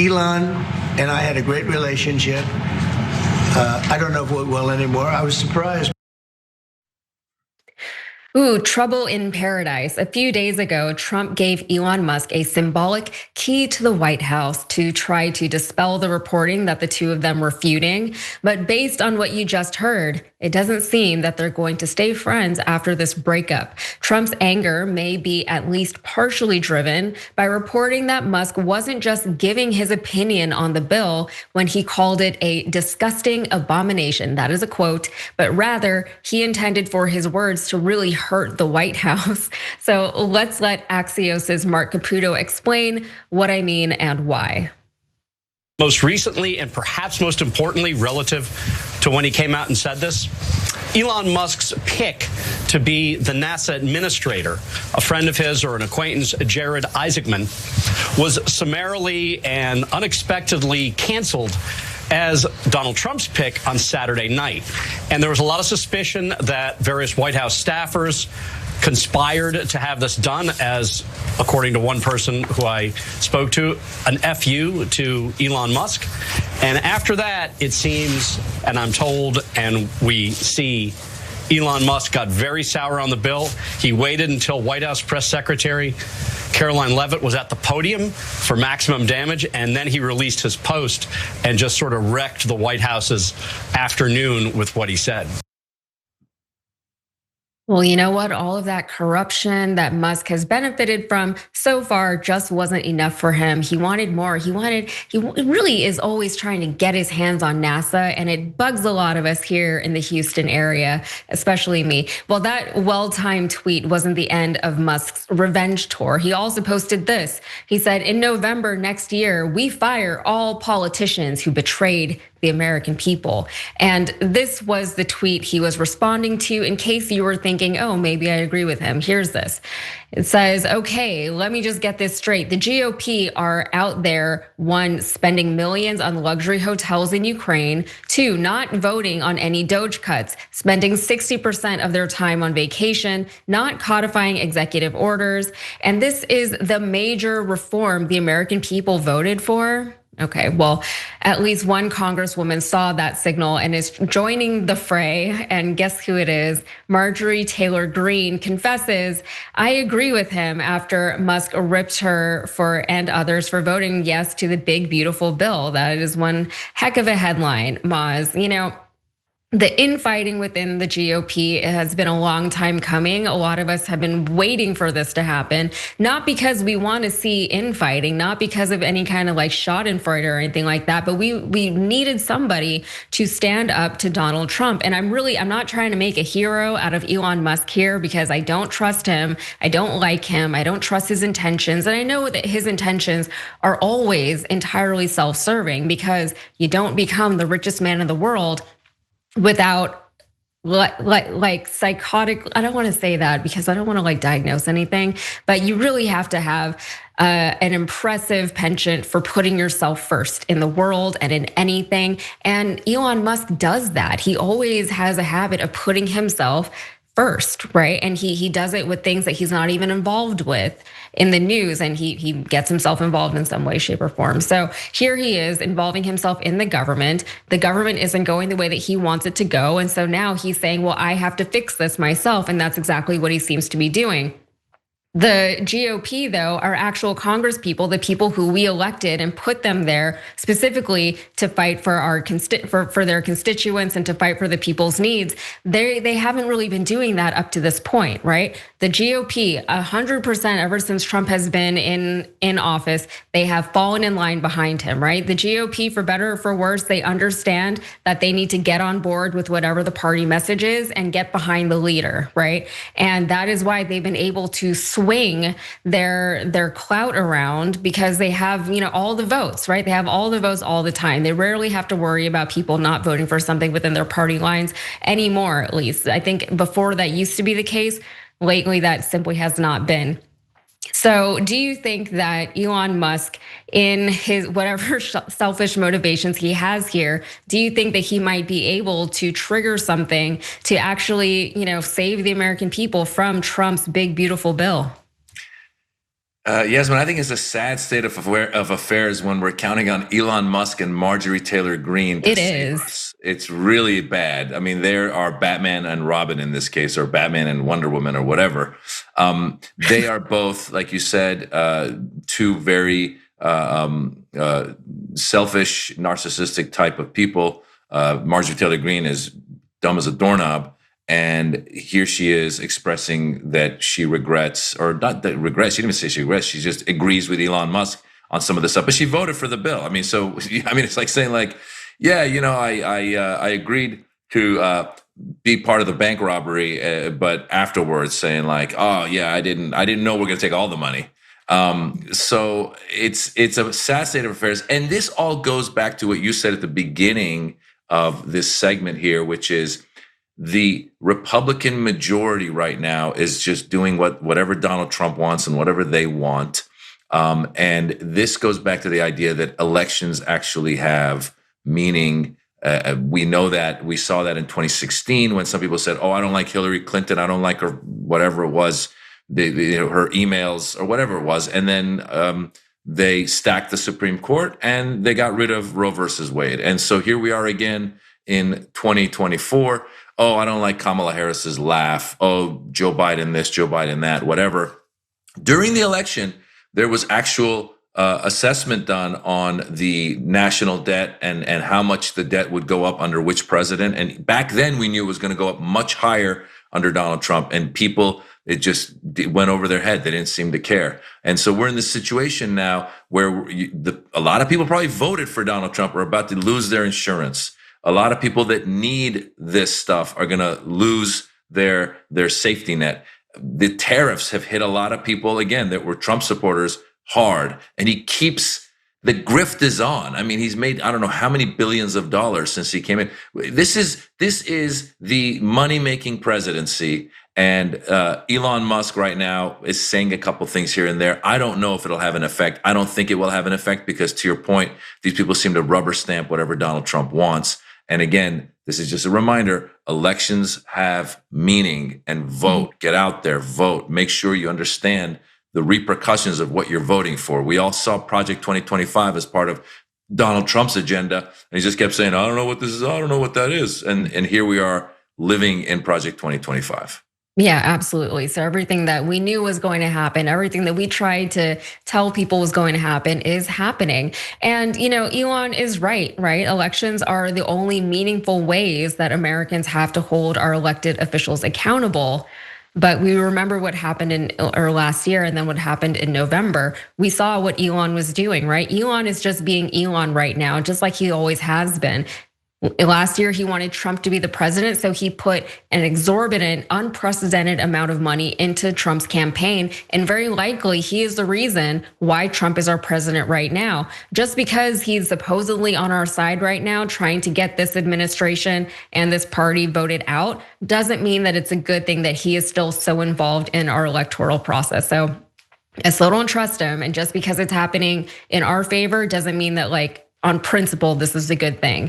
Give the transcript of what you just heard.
Elon and I had a great relationship. I don't know if we will anymore. I was surprised. Ooh, trouble in paradise. A few days ago, Trump gave Elon Musk a symbolic key to the White House to try to dispel the reporting that the two of them were feuding. But based on what you just heard, it doesn't seem that they're going to stay friends after this breakup. Trump's anger may be at least partially driven by reporting that Musk wasn't just giving his opinion on the bill when he called it a disgusting abomination. That is a quote, but rather he intended for his words to really hurt the White House. So let's let Axios's Mark Caputo explain what I mean and why. Most recently, and perhaps most importantly, relative to when he came out and said this, Elon Musk's pick to be the NASA administrator, a friend of his or an acquaintance, Jared Isaacman, was summarily and unexpectedly canceled as Donald Trump's pick on Saturday night. And there was a lot of suspicion that various White House staffers conspired to have this done as, according to one person who I spoke to, an FU to Elon Musk. And after that, it seems, and I'm told, and we see, Elon Musk got very sour on the bill. He waited until White House press secretary Caroline Leavitt was at the podium for maximum damage, and then he released his post and just sort of wrecked the White House's afternoon with what he said. Well, you know what? All of that corruption that Musk has benefited from so far just wasn't enough for him. He wanted more. He really is always trying to get his hands on NASA, and it bugs a lot of us here in the Houston area, especially me. Well, that well-timed tweet wasn't the end of Musk's revenge tour. He also posted this. He said, in November next year, we fire all politicians who betrayed the American people. And this was the tweet he was responding to in case you were thinking, oh, maybe I agree with him. Here's this. It says, okay, let me just get this straight. The GOP are out there, one, spending millions on luxury hotels in Ukraine, two, not voting on any Doge cuts, spending 60% of their time on vacation, not codifying executive orders. And this is the major reform the American people voted for. Okay, well, at least one congresswoman saw that signal and is joining the fray. And guess who it is? Marjorie Taylor Greene confesses, I agree with him after Musk ripped her and others for voting yes to the big, beautiful bill. That is one heck of a headline, Maz. You know, the infighting within the GOP has been a long time coming. A lot of us have been waiting for this to happen, not because we want to see infighting, not because of any kind of like schadenfreude or anything like that, but we needed somebody to stand up to Donald Trump. And I'm not trying to make a hero out of Elon Musk here because I don't trust him. I don't like him. I don't trust his intentions. And I know that his intentions are always entirely self-serving because you don't become the richest man in the world without like psychotic, I don't want to say that because I don't want to like diagnose anything, but you really have to have an impressive penchant for putting yourself first in the world and in anything. And Elon Musk does that. He always has a habit of putting himself first, right? And he does it with things that he's not even involved with in the news, and he gets himself involved in some way, shape, or form. So here he is involving himself in the government. The government isn't going the way that he wants it to go. And so now he's saying, well, I have to fix this myself. And that's exactly what he seems to be doing. The GOP, though, are actual Congress people, the people who we elected and put them there specifically to fight for for their constituents and to fight for the people's needs. They haven't really been doing that up to this point, right? The GOP, 100% ever since Trump has been in office, they have fallen in line behind him, right? The GOP, for better or for worse, they understand that they need to get on board with whatever the party message is and get behind the leader, right? And that is why they've been able to swing their clout around because they have, all the votes, right? They have all the votes all the time. They rarely have to worry about people not voting for something within their party lines anymore, at least. I think before that used to be the case. Lately, that simply has not been. So do you think that Elon Musk, in his whatever selfish motivations he has here, do you think that he might be able to trigger something to actually, save the American people from Trump's big, beautiful bill? Yasmin, I think it's a sad state of affairs when we're counting on Elon Musk and Marjorie Taylor Greene to It save is. us. It's really bad. I mean, there are Batman and Robin in this case, or Batman and Wonder Woman, or whatever. They are both, like you said, two very selfish, narcissistic type of people. Marjorie Taylor Greene is dumb as a doorknob. And here she is expressing that she regrets, or not that regrets, she didn't even say she regrets, she just agrees with Elon Musk on some of the stuff, but she voted for the bill. I mean, so, I mean, it's like saying like, yeah, you know, I agreed to be part of the bank robbery, but afterwards saying like, oh yeah, I didn't know we're gonna take all the money. So it's a sad state of affairs. And this all goes back to what you said at the beginning of this segment here, which is, the Republican majority right now is just doing whatever Donald Trump wants and whatever they want. And this goes back to the idea that elections actually have meaning. We know that. We saw that in 2016 when some people said, oh, I don't like Hillary Clinton. I don't like her, whatever it was, her emails or whatever it was. And then they stacked the Supreme Court and they got rid of Roe versus Wade. And so here we are again in 2024. Oh, I don't like Kamala Harris's laugh. Oh, Joe Biden this, Joe Biden that, whatever. During the election, there was actual assessment done on the national debt and how much the debt would go up under which president. And back then we knew it was going to go up much higher under Donald Trump, and people, it just went over their head. They didn't seem to care. And so we're in this situation now where a lot of people probably voted for Donald Trump are about to lose their insurance. A lot of people that need this stuff are going to lose their safety net. The tariffs have hit a lot of people, again, that were Trump supporters hard. And the grift is on. I mean, he's made, I don't know how many billions of dollars since he came in. This is the money-making presidency. And Elon Musk right now is saying a couple things here and there. I don't know if it'll have an effect. I don't think it will have an effect because, to your point, these people seem to rubber stamp whatever Donald Trump wants. And again, this is just a reminder, elections have meaning, and vote. Get out there, vote. Make sure you understand the repercussions of what you're voting for. We all saw Project 2025 as part of Donald Trump's agenda. And he just kept saying, I don't know what this is. I don't know what that is. And here we are living in Project 2025. Yeah, absolutely. So everything that we knew was going to happen, everything that we tried to tell people was going to happen is happening. And, you know, Elon is right? Elections are the only meaningful ways that Americans have to hold our elected officials accountable. But we remember what happened in last year and then what happened in November. We saw what Elon was doing, right? Elon is just being Elon right now, just like he always has been. Last year, he wanted Trump to be the president, so he put an exorbitant, unprecedented amount of money into Trump's campaign. And very likely, he is the reason why Trump is our president right now. Just because he's supposedly on our side right now, trying to get this administration and this party voted out, doesn't mean that it's a good thing that he is still so involved in our electoral process. So I still don't trust him. And just because it's happening in our favor doesn't mean that, like, on principle, this is a good thing.